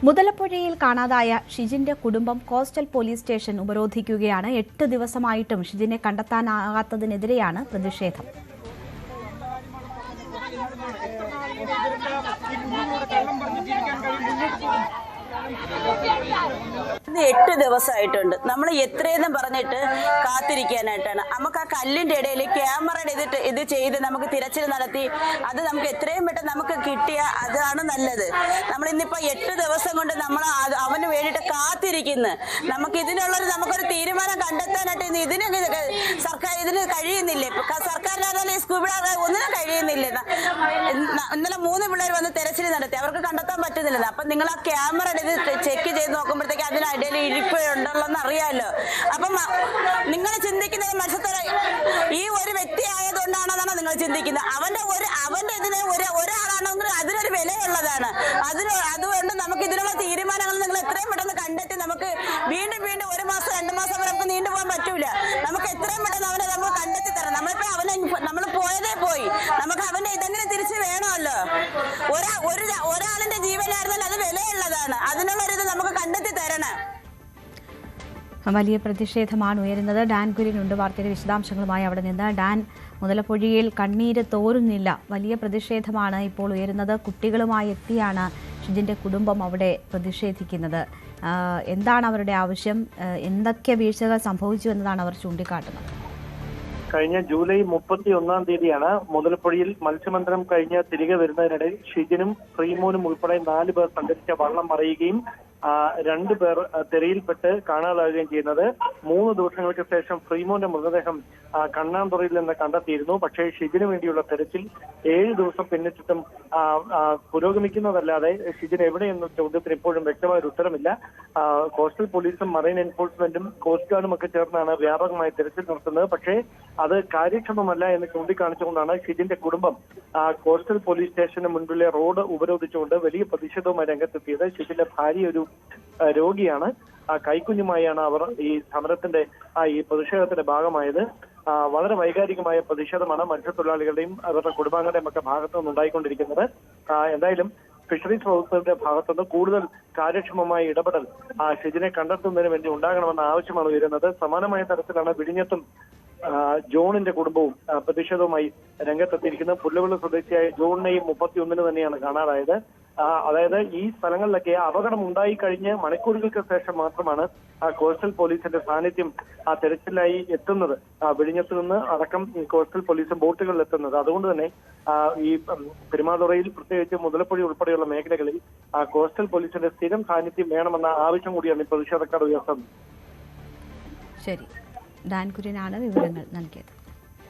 മുതലപ്പുഴയിൽ കാണാതായ ഷിജിന്റെ കുടുംബം coastal police station ഉപരോധിക്കുകയാണ്. 8 ദിവസമായിട്ടും ഷിജിനെ കണ്ടെത്താനാകാത്തതിനെതിരെയാണ് പ്രതിഷേധം. ഇന്ന് 8 ദിവസമായിട്ടുണ്ട്. നമ്മൾ എത്രയെന്നും പറഞ്ഞിട്ട് കാത്തിരിക്കാനായിട്ടാണ്. നമുക്ക് ആ കല്ലിന്റെ ഇടയിൽ ക്യാമറയുടെ ഇത് ചെയ്ത് നമുക്ക് തിരച്ചിൽ നടത്തി അത് നമുക്ക് എത്രയും പെട്ടെന്ന് നമുക്ക് കിട്ടിയ അതാണ് നല്ലത്. നമ്മൾ ഇന്നിപ്പോ 8 ദിവസം കൊണ്ട് നമ്മൾ അവന് വേണ്ടിയിട്ട് കാത്തിരിക്കുന്നു. നമുക്ക് നമുക്കൊരു തീരുമാനം കണ്ടെത്താനായിട്ട് ഇതിന് കഴിയുന്നില്ല. സർക്കാരിനായാലും ഈ സ്കൂബിയുടെ ഒന്നിനും കഴിയുന്നില്ല. ഇന്നലെ 3 പിള്ളേർ വന്ന് തിരച്ചിൽ നടത്തി, അവർക്ക് കണ്ടെത്താൻ പറ്റുന്നില്ല. അപ്പൊ നിങ്ങൾ ആ ക്യാമറയുടെ ഇത് ചെക്ക് ചെയ്ത് നോക്കുമ്പോഴത്തേക്ക് അതിനിടയിൽ ഇരിപ്പുണ്ടല്ലോന്ന് അറിയാമല്ലോ. അപ്പം നിങ്ങൾ ചിന്തിക്കുന്നത് മനുഷ്യത്വ ഈ ഒരു വ്യക്തി ആയതുകൊണ്ടാണെന്നാണ് നിങ്ങൾ ചിന്തിക്കുന്നത്. അവന്റെ ഇതിന് ഒരാളാണെങ്കിൽ അതിനൊരു വിലയുള്ളതാണ്. അതുകൊണ്ട് നമുക്ക് ഇതിനുള്ള തീരുമാനങ്ങൾ നിങ്ങൾ എത്രയും പെട്ടെന്ന് കണ്ടെത്തി നമുക്ക് വീണ്ടും 1 മാസം 2 മാസം വരെ നമുക്ക് നീണ്ടുപോകാൻ പറ്റൂല. നമുക്ക് എത്രയും പെട്ടെന്ന് അവനെ നമ്മൾ കണ്ടെത്തി തരണം. നമ്മൾ പോയതേ പോയി, നമുക്ക് അവന്റെ ഇതെങ്കിലും തിരിച്ച് വേണമല്ലോ. ഒരാളിന്റെ ജീവനായിരുന്നാൽ അത് വിലയുള്ളതാണ്. അതിനുള്ളൊരിത് നമുക്ക് കണ്ടെത്തി തരണം. വലിയ പ്രതിഷേധമാണ് ഉയരുന്നത്. ഡാൻ കുര്യനുണ്ട് വാർത്തയുടെ വിശദാംശങ്ങളുമായി അവിടെ നിന്ന്. ഡാൻ, മുതലപ്പുഴയിൽ കണ്ണീര് തോരുന്നില്ല. വലിയ പ്രതിഷേധമാണ് ഇപ്പോൾ ഉയരുന്നത്. കുട്ടികളുമായി എത്തിയാണ് ഷിജിന്റെ കുടുംബം അവിടെ പ്രതിഷേധിക്കുന്നത്. എന്താണ് അവരുടെ ആവശ്യം? എന്തൊക്കെ വീഴ്ചകൾ സംഭവിച്ചു എന്നതാണ് അവർ ചൂണ്ടിക്കാട്ടുന്നത്. കഴിഞ്ഞ ജൂലൈ 31-ാം തീയതിയാണ് മുതലപ്പുഴയിൽ മത്സ്യബന്ധനം കഴിഞ്ഞ് തിരികെ വരുന്നതിനിടയിൽ ഷിജിനും ശ്രീമോനും ഉൾപ്പെടെ 4 പേർ സഞ്ചരിച്ച വള്ളം മറിയുകയും 2 പേർ തിരയിൽപ്പെട്ട് കാണാതാവുകയും ചെയ്യുന്നത്. 3 ദിവസങ്ങൾക്ക് ശേഷം ശ്രീമോന്റെ മൃതദേഹം കണ്ണാന്തുറയിൽ നിന്ന് കണ്ടെത്തിയിരുന്നു. പക്ഷേ ഷിജിന് വേണ്ടിയുള്ള തെരച്ചിൽ 7 ദിവസം പിന്നിട്ടിട്ടും പുരോഗമിക്കുന്നതല്ലാതെ ഷിജിൻ എവിടെയെന്ന ചോദ്യത്തിന് ഇപ്പോഴും വ്യക്തമായ ഒരു ഉത്തരമില്ല. കോസ്റ്റൽ പോലീസും മറൈൻ എൻഫോഴ്സ്മെന്റും കോസ്റ്റ് ഗാർഡും ഒക്കെ ചേർന്നാണ് വ്യാപകമായി തെരച്ചിൽ നടത്തുന്നത്. പക്ഷേ അത് കാര്യക്ഷമമല്ല എന്ന് ചൂണ്ടിക്കാണിച്ചുകൊണ്ടാണ് ഷിജിന്റെ കുടുംബം കോസ്റ്റൽ പോലീസ് സ്റ്റേഷന് മുൻപിലെ റോഡ് ഉപരോധിച്ചുകൊണ്ട് വലിയ പ്രതിഷേധവുമായി രംഗത്തെത്തിയത്. ഷിജിന്റെ ഭാര്യ ഒരു രോഗിയാണ്. കൈക്കുഞ്ഞുമായാണ് അവർ ഈ സമരത്തിന്റെ ഈ പ്രതിഷേധത്തിന്റെ ഭാഗമായത്. വളരെ വൈകാരികമായ പ്രതിഷേധമാണ് മത്സ്യത്തൊഴിലാളികളുടെയും അവരുടെ കുടുംബാംഗങ്ങളുടെയും ഒക്കെ ഭാഗത്തു നിന്നുണ്ടായിക്കൊണ്ടിരിക്കുന്നത്. എന്തായാലും ഫിഷറീസ് വകുപ്പിന്റെ ഭാഗത്തുനിന്ന് കൂടുതൽ കാര്യക്ഷമമായ ഇടപെടൽ ഷിജിനെ കണ്ടെത്തുന്നതിന് വേണ്ടി ഉണ്ടാകണമെന്ന ആവശ്യമാണ് ഉയരുന്നത്. സമാനമായ തരത്തിലാണ് വിഴിഞ്ഞത്തും ജോണിന്റെ കുടുംബവും പ്രതിഷേധവുമായി രംഗത്തെത്തിയിരിക്കുന്നത്. പുല്ലുവിള സ്വദേശിയായ ജോണിനെയും 31-ന് തന്നെയാണ് കാണാതായത്. അതായത് ഈ സ്ഥലങ്ങളിലൊക്കെ അപകടം ഉണ്ടായി കഴിഞ്ഞ് മണിക്കൂറുകൾക്ക് ശേഷം മാത്രമാണ് കോസ്റ്റൽ പോലീസിന്റെ സാന്നിധ്യം തെരച്ചിലായി എത്തുന്നത്. വിഴിഞ്ഞത്ത് നിന്ന് അടക്കം കോസ്റ്റൽ പോലീസ് ബോട്ടുകളിൽ എത്തുന്നത്. അതുകൊണ്ട് തന്നെ ഈ പെരുമാതുറയിൽ പ്രത്യേകിച്ച് മുതലപ്പുഴ ഉൾപ്പെടെയുള്ള മേഖലകളിൽ കോസ്റ്റൽ പോലീസിന്റെ സ്ഥിരം സാന്നിധ്യം വേണമെന്ന ആവശ്യം കൂടിയാണ് ഈ പ്രതിഷേധക്കാർ ഉയർത്തുന്നത്. ശരി, ഡാൻ കുര്യനാണ് വിവരങ്ങൾ നൽകിയത്.